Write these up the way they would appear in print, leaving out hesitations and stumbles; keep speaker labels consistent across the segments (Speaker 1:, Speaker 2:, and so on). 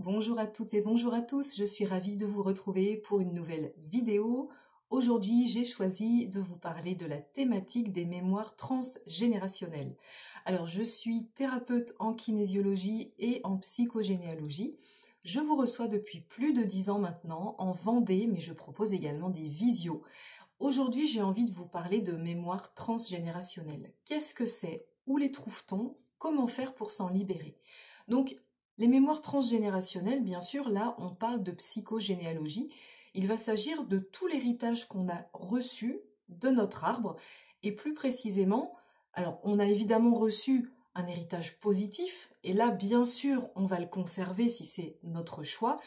Speaker 1: Bonjour à toutes et bonjour à tous, je suis ravie de vous retrouver pour une nouvelle vidéo. Aujourd'hui, j'ai choisi de vous parler de la thématique des mémoires transgénérationnelles. Alors, je suis thérapeute en kinésiologie et en psychogénéalogie. Je vous reçois depuis plus de 10 ans maintenant en Vendée, mais je propose également des visios. Aujourd'hui, j'ai envie de vous parler de mémoire transgénérationnelle. Qu'est-ce que c'est? Où les trouve-t-on? Comment faire pour s'en libérer? Donc, les mémoires transgénérationnelles, bien sûr, là, on parle de psychogénéalogie. Il va s'agir de tout l'héritage qu'on a reçu de notre arbre. Et plus précisément, alors, on a évidemment reçu un héritage positif. Et là, bien sûr, on va le conserver si c'est notre choix.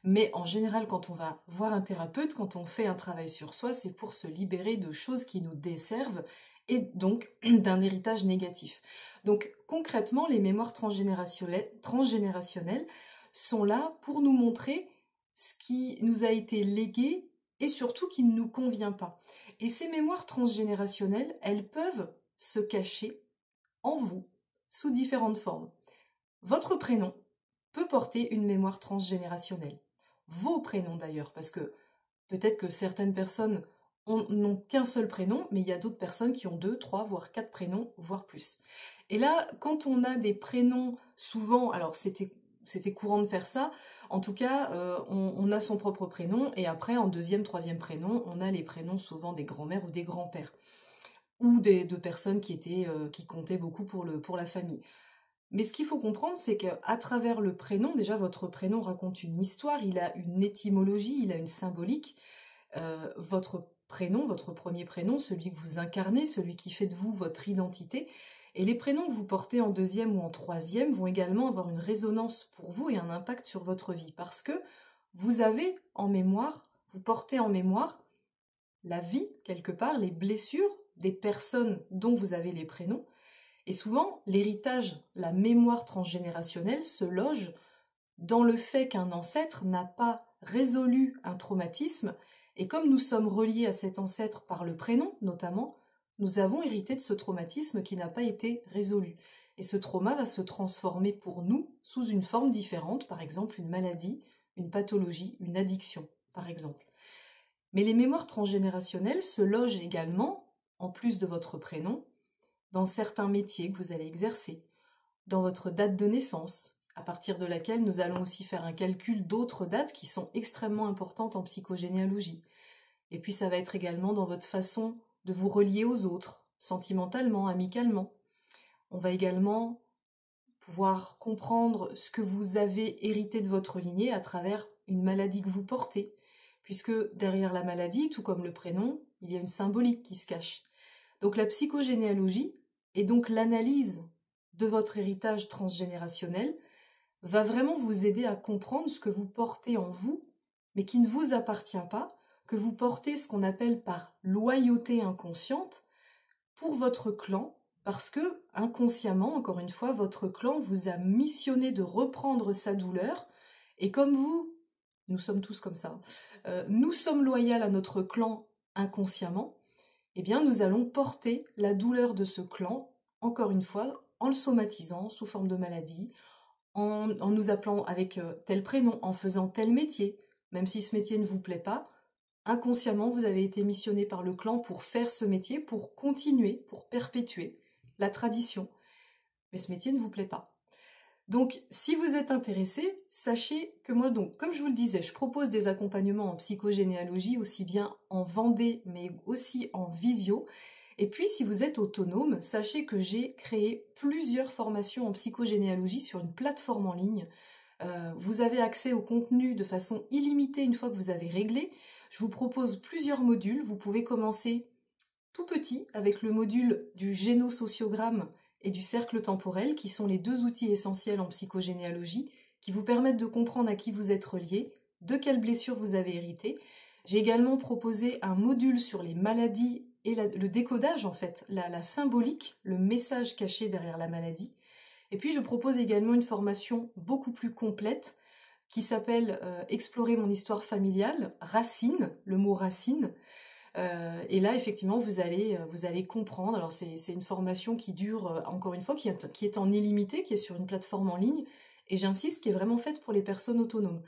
Speaker 1: Mais en général, quand on va voir un thérapeute, quand on fait un travail sur soi, c'est pour se libérer de choses qui nous desservent et donc d'un héritage négatif. Donc concrètement, les mémoires transgénérationnelles sont là pour nous montrer ce qui nous a été légué et surtout qui ne nous convient pas. Et ces mémoires transgénérationnelles, elles peuvent se cacher en vous sous différentes formes. Votre prénom peut porter une mémoire transgénérationnelle. Vos prénoms d'ailleurs, parce que peut-être que certaines personnes n'ont qu'un seul prénom, mais il y a d'autres personnes qui ont 2, 3, voire 4 prénoms, voire plus. Et là, quand on a des prénoms, souvent, alors c'était courant de faire ça, en tout cas, on a son propre prénom, et après, en deuxième, troisième prénom, on a les prénoms souvent des grands-mères ou des grands-pères, ou de personnes qui comptaient beaucoup pour la famille. Mais ce qu'il faut comprendre, c'est qu'à travers le prénom, déjà votre prénom raconte une histoire, il a une étymologie, il a une symbolique. Votre prénom, votre premier prénom, celui que vous incarnez, celui qui fait de vous votre identité, et les prénoms que vous portez en deuxième ou en troisième vont également avoir une résonance pour vous et un impact sur votre vie, parce que vous avez en mémoire, vous portez en mémoire la vie, quelque part, les blessures des personnes dont vous avez les prénoms. Et souvent, l'héritage, la mémoire transgénérationnelle se loge dans le fait qu'un ancêtre n'a pas résolu un traumatisme, et comme nous sommes reliés à cet ancêtre par le prénom notamment, nous avons hérité de ce traumatisme qui n'a pas été résolu. Et ce trauma va se transformer pour nous sous une forme différente, par exemple une maladie, une pathologie, une addiction, par exemple. Mais les mémoires transgénérationnelles se logent également, en plus de votre prénom, dans certains métiers que vous allez exercer, dans votre date de naissance, à partir de laquelle nous allons aussi faire un calcul d'autres dates qui sont extrêmement importantes en psychogénéalogie. Et puis ça va être également dans votre façon de vous relier aux autres, sentimentalement, amicalement. On va également pouvoir comprendre ce que vous avez hérité de votre lignée à travers une maladie que vous portez, puisque derrière la maladie, tout comme le prénom, il y a une symbolique qui se cache. Donc la psychogénéalogie, et donc l'analyse de votre héritage transgénérationnel, va vraiment vous aider à comprendre ce que vous portez en vous, mais qui ne vous appartient pas, que vous portez ce qu'on appelle par loyauté inconsciente pour votre clan, parce que inconsciemment, encore une fois, votre clan vous a missionné de reprendre sa douleur, et comme vous, nous sommes tous comme ça, nous sommes loyaux à notre clan inconsciemment, eh bien nous allons porter la douleur de ce clan, encore une fois, en le somatisant sous forme de maladie, en nous appelant avec tel prénom, en faisant tel métier, même si ce métier ne vous plaît pas, inconsciemment vous avez été missionné par le clan pour faire ce métier, pour continuer, pour perpétuer la tradition. Mais ce métier ne vous plaît pas. Donc, si vous êtes intéressé, sachez que moi, donc, comme je vous le disais, je propose des accompagnements en psychogénéalogie, aussi bien en Vendée, mais aussi en visio. Et puis, si vous êtes autonome, sachez que j'ai créé plusieurs formations en psychogénéalogie sur une plateforme en ligne. Vous avez accès au contenu de façon illimitée une fois que vous avez réglé. Je vous propose plusieurs modules. Vous pouvez commencer tout petit avec le module du génosociogramme et du cercle temporel, qui sont les 2 outils essentiels en psychogénéalogie, qui vous permettent de comprendre à qui vous êtes relié, de quelles blessures vous avez hérité. J'ai également proposé un module sur les maladies et le décodage, en fait, la symbolique, le message caché derrière la maladie. Et puis je propose également une formation beaucoup plus complète qui s'appelle Explorer mon histoire familiale, racine, le mot racine. Et là, effectivement, vous allez comprendre. Alors, c'est une formation qui dure, encore une fois, qui est en illimité, qui est sur une plateforme en ligne, Et j'insiste, qui est vraiment faite pour les personnes autonomes.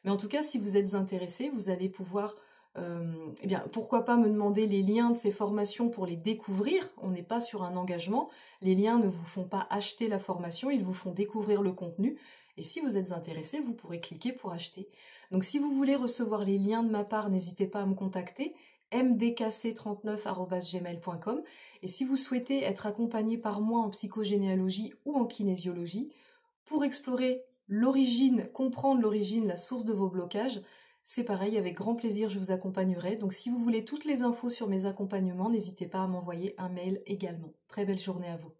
Speaker 1: Mais en tout cas, si vous êtes intéressé, vous allez pouvoir, eh bien, pourquoi pas me demander les liens de ces formations pour les découvrir. On n'est pas sur un engagement. Les liens ne vous font pas acheter la formation, ils vous font découvrir le contenu. Et si vous êtes intéressé, vous pourrez cliquer pour acheter. Donc si vous voulez recevoir les liens de ma part, n'hésitez pas à me contacter, mdkc39@gmail.com. Et si vous souhaitez être accompagné par moi en psychogénéalogie ou en kinésiologie, pour explorer l'origine, comprendre l'origine, la source de vos blocages, c'est pareil, avec grand plaisir, je vous accompagnerai. Donc si vous voulez toutes les infos sur mes accompagnements, n'hésitez pas à m'envoyer un mail également. Très belle journée à vous.